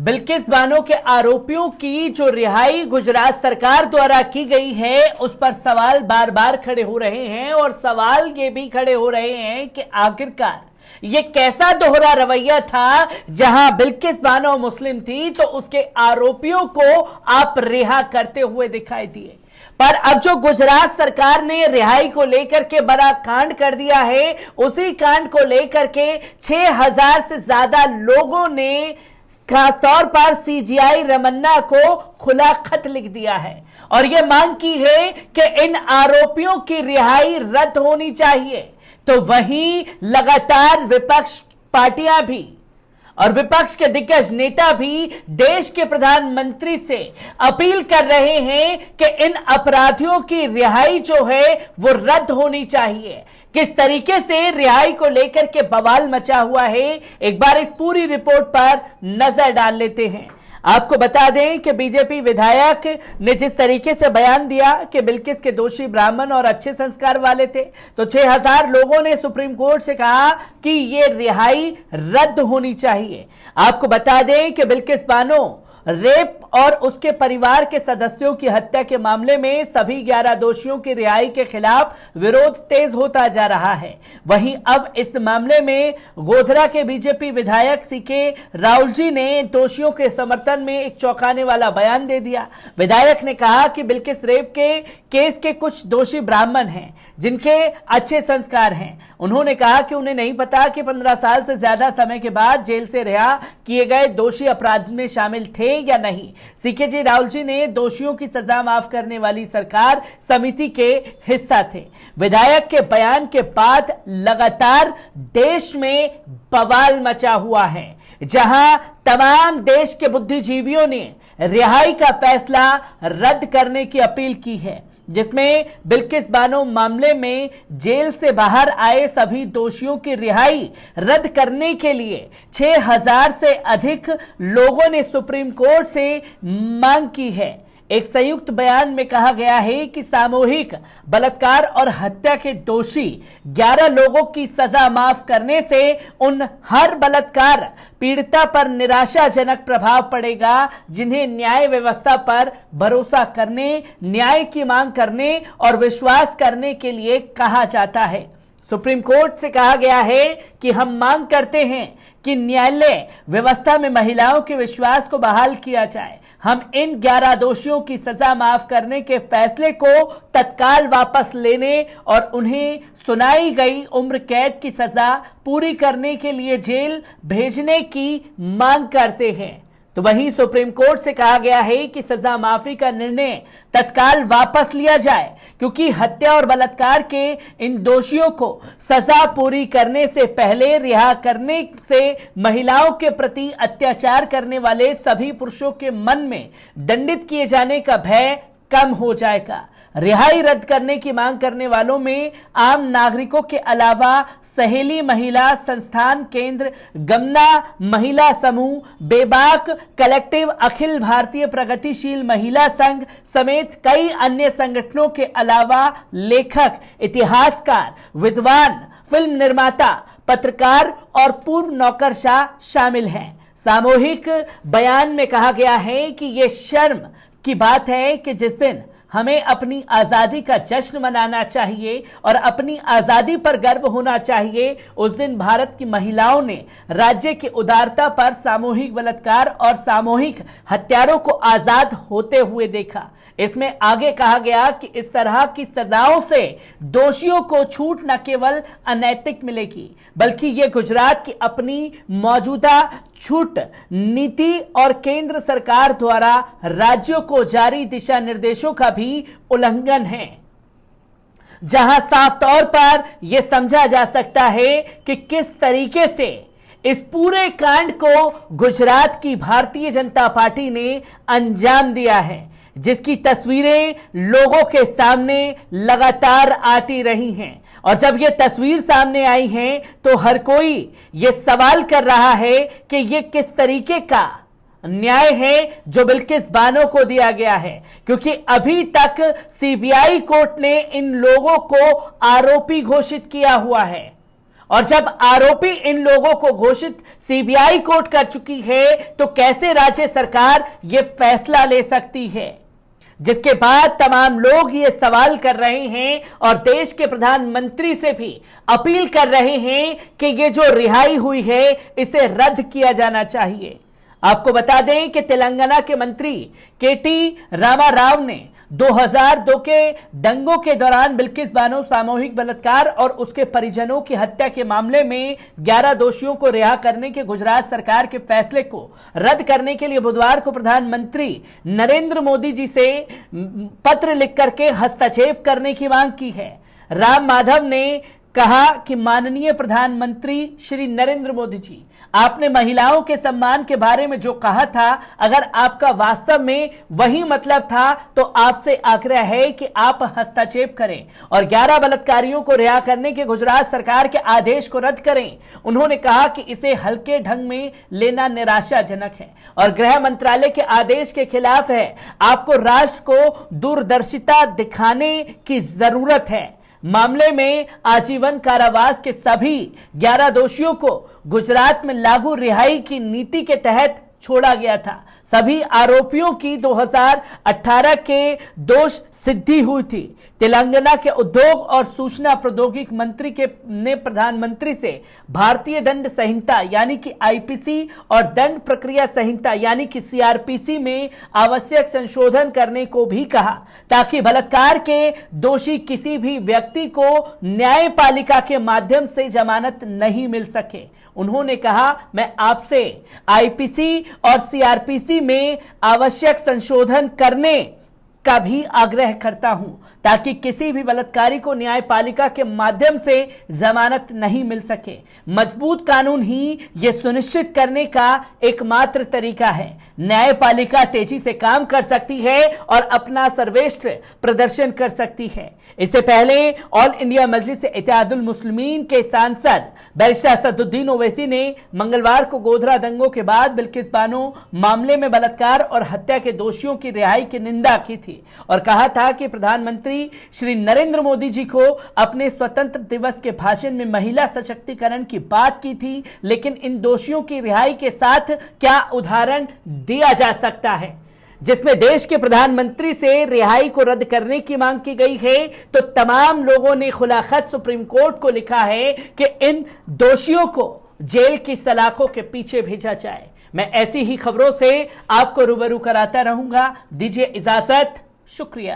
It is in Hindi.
बिल्किस बानो के आरोपियों की जो रिहाई गुजरात सरकार द्वारा की गई है, उस पर सवाल बार बार खड़े हो रहे हैं और सवाल ये भी खड़े हो रहे हैं कि आखिरकार ये कैसा दोहरा रवैया था। जहां बिल्किस बानो मुस्लिम थी तो उसके आरोपियों को आप रिहा करते हुए दिखाई दिए, पर अब जो गुजरात सरकार ने रिहाई को लेकर के बड़ा कांड कर दिया है, उसी कांड को लेकर के 6000 से ज्यादा लोगों ने खासतौर पर सीजीआई रमन्ना को खुला खत लिख दिया है और यह मांग की है कि इन आरोपियों की रिहाई रद्द होनी चाहिए। तो वहीं लगातार विपक्ष पार्टियां भी और विपक्ष के दिग्गज नेता भी देश के प्रधानमंत्री से अपील कर रहे हैं कि इन अपराधियों की रिहाई जो है वो रद्द होनी चाहिए। किस तरीके से रिहाई को लेकर के बवाल मचा हुआ है, एक बार इस पूरी रिपोर्ट पर नजर डाल लेते हैं। आपको बता दें कि बीजेपी विधायक ने जिस तरीके से बयान दिया कि बिल्किस के दोषी ब्राह्मण और अच्छे संस्कार वाले थे, तो 6000 लोगों ने सुप्रीम कोर्ट से कहा कि यह रिहाई रद्द होनी चाहिए। आपको बता दें कि बिल्किस बानो रेप और उसके परिवार के सदस्यों की हत्या के मामले में सभी 11 दोषियों की रिहाई के खिलाफ विरोध तेज होता जा रहा है। वहीं अब इस मामले में गोधरा के बीजेपी विधायक सीके राहुल जी ने दोषियों के समर्थन में एक चौंकाने वाला बयान दे दिया। विधायक ने कहा कि बिल्किस रेप के केस के कुछ दोषी ब्राह्मण हैं जिनके अच्छे संस्कार हैं। उन्होंने कहा कि उन्हें नहीं पता कि 15 साल से ज्यादा समय के बाद जेल से रिहा किए गए दोषी अपराध में शामिल थे या नहीं। सीके जी राहुल जी ने दोषियों की सजा माफ करने वाली सरकार समिति के हिस्सा थे। विधायक के बयान के बाद लगातार देश में बवाल मचा हुआ है, जहां तमाम देश के बुद्धिजीवियों ने रिहाई का फैसला रद्द करने की अपील की है, जिसमें बिल्किस बानो मामले में जेल से बाहर आए सभी दोषियों की रिहाई रद्द करने के लिए 6000 से अधिक लोगों ने सुप्रीम कोर्ट से मांग की है। एक संयुक्त बयान में कहा गया है कि सामूहिक बलात्कार और हत्या के दोषी 11 लोगों की सजा माफ करने से उन हर बलात्कार पीड़िता पर निराशाजनक प्रभाव पड़ेगा जिन्हें न्याय व्यवस्था पर भरोसा करने, न्याय की मांग करने और विश्वास करने के लिए कहा जाता है। सुप्रीम कोर्ट से कहा गया है कि हम मांग करते हैं कि न्यायालय व्यवस्था में महिलाओं के विश्वास को बहाल किया जाए। हम इन 11 दोषियों की सजा माफ करने के फैसले को तत्काल वापस लेने और उन्हें सुनाई गई उम्र कैद की सजा पूरी करने के लिए जेल भेजने की मांग करते हैं। तो वहीं सुप्रीम कोर्ट से कहा गया है कि सजा माफी का निर्णय तत्काल वापस लिया जाए, क्योंकि हत्या और बलात्कार के इन दोषियों को सजा पूरी करने से पहले रिहा करने से महिलाओं के प्रति अत्याचार करने वाले सभी पुरुषों के मन में दंडित किए जाने का भय कम हो जाएगा। रिहाई रद्द करने की मांग करने वालों में आम नागरिकों के अलावा सहेली महिला संस्थान केंद्र, गमना महिला समूह, बेबाक कलेक्टिव, अखिल भारतीय प्रगतिशील महिला संघ समेत कई अन्य संगठनों के अलावा लेखक, इतिहासकार, विद्वान, फिल्म निर्माता, पत्रकार और पूर्व नौकरशाह शामिल हैं। सामूहिक बयान में कहा गया है कि यह शर्म की बात है कि जिस दिन हमें अपनी आजादी का जश्न मनाना चाहिए और अपनी आजादी पर गर्व होना चाहिए, उस दिन भारत की महिलाओं ने राज्य की उदारता पर सामूहिक बलात्कार और सामूहिक हत्यारों को आजाद होते हुए देखा। इसमें आगे कहा गया कि इस तरह की सजाओं से दोषियों को छूट न केवल अनैतिक मिलेगी, बल्कि ये गुजरात की अपनी मौजूदा छूट नीति और केंद्र सरकार द्वारा राज्यों को जारी दिशा निर्देशों का भी उल्लंघन है, जहां साफ तौर पर यह समझा जा सकता है कि किस तरीके से इस पूरे कांड को गुजरात की भारतीय जनता पार्टी ने अंजाम दिया है, जिसकी तस्वीरें लोगों के सामने लगातार आती रही हैं। और जब ये तस्वीर सामने आई है तो हर कोई ये सवाल कर रहा है कि ये किस तरीके का न्याय है जो बिल्किस बानो को दिया गया है, क्योंकि अभी तक सीबीआई कोर्ट ने इन लोगों को आरोपी घोषित किया हुआ है और जब आरोपी इन लोगों को घोषित सीबीआई कोर्ट कर चुकी है तो कैसे राज्य सरकार यह फैसला ले सकती है? जिसके बाद तमाम लोग ये सवाल कर रहे हैं और देश के प्रधानमंत्री से भी अपील कर रहे हैं कि ये जो रिहाई हुई है इसे रद्द किया जाना चाहिए। आपको बता दें कि तेलंगाना के मंत्री केटी रामाराव ने 2002 के दंगों के दौरान बिल्किस बानो सामूहिक बलात्कार और उसके परिजनों की हत्या के मामले में 11 दोषियों को रिहा करने के गुजरात सरकार के फैसले को रद्द करने के लिए बुधवार को प्रधानमंत्री नरेंद्र मोदी जी से पत्र लिख करके हस्तक्षेप करने की मांग की है। राम माधव ने कहा कि माननीय प्रधानमंत्री श्री नरेंद्र मोदी जी, आपने महिलाओं के सम्मान के बारे में जो कहा था, अगर आपका वास्तव में वही मतलब था तो आपसे आग्रह है कि आप हस्तक्षेप करें और 11 बलात्कारियों को रिहा करने के गुजरात सरकार के आदेश को रद्द करें। उन्होंने कहा कि इसे हल्के ढंग में लेना निराशाजनक है और गृह मंत्रालय के आदेश के खिलाफ है। आपको राष्ट्र को दूरदर्शिता दिखाने की जरूरत है। मामले में आजीवन कारावास के सभी 11 दोषियों को गुजरात में लागू रिहाई की नीति के तहत छोड़ा गया था। सभी आरोपियों की 2018 के दोष सिद्धि हुई थी। तेलंगाना के उद्योग और सूचना प्रौद्योगिकी मंत्री ने प्रधानमंत्री से भारतीय दंड संहिता यानी कि आईपीसी और दंड प्रक्रिया संहिता यानी कि सीआरपीसी में आवश्यक संशोधन करने को भी कहा ताकि बलात्कार के दोषी किसी भी व्यक्ति को न्यायपालिका के माध्यम से जमानत नहीं मिल सके। उन्होंने कहा, मैं आपसे आईपीसी और सीआरपीसी में आवश्यक संशोधन करने का भी आग्रह करता हूं ताकि किसी भी बलात्कारी को न्यायपालिका के माध्यम से जमानत नहीं मिल सके। मजबूत कानून ही यह सुनिश्चित करने का एकमात्र तरीका है। न्यायपालिका तेजी से काम कर सकती है और अपना सर्वश्रेष्ठ प्रदर्शन कर सकती है। इससे पहले ऑल इंडिया मजलिस-ए-इत्तेहादुल मुस्लिमीन के सांसद बैरिस्टर असदुद्दीन ओवैसी ने मंगलवार को गोधरा दंगों के बाद बिल्किस बानो मामले में बलात्कार और हत्या के दोषियों की रिहाई की निंदा की थी और कहा था कि प्रधानमंत्री श्री नरेंद्र मोदी जी को अपने स्वतंत्र दिवस के भाषण में महिला सशक्तिकरण की बात की थी, लेकिन इन दोषियों की रिहाई के साथ क्या उदाहरण दिया जा सकता है जिसमें देश के प्रधानमंत्री से रिहाई को रद्द करने की मांग की गई है? तो तमाम लोगों ने खुला खत सुप्रीम कोर्ट को लिखा है कि इन दोषियों को जेल की सलाखों के पीछे भेजा जाए। मैं ऐसी ही खबरों से आपको रूबरू कराता रहूंगा। दीजिए इजाजत, शुक्रिया।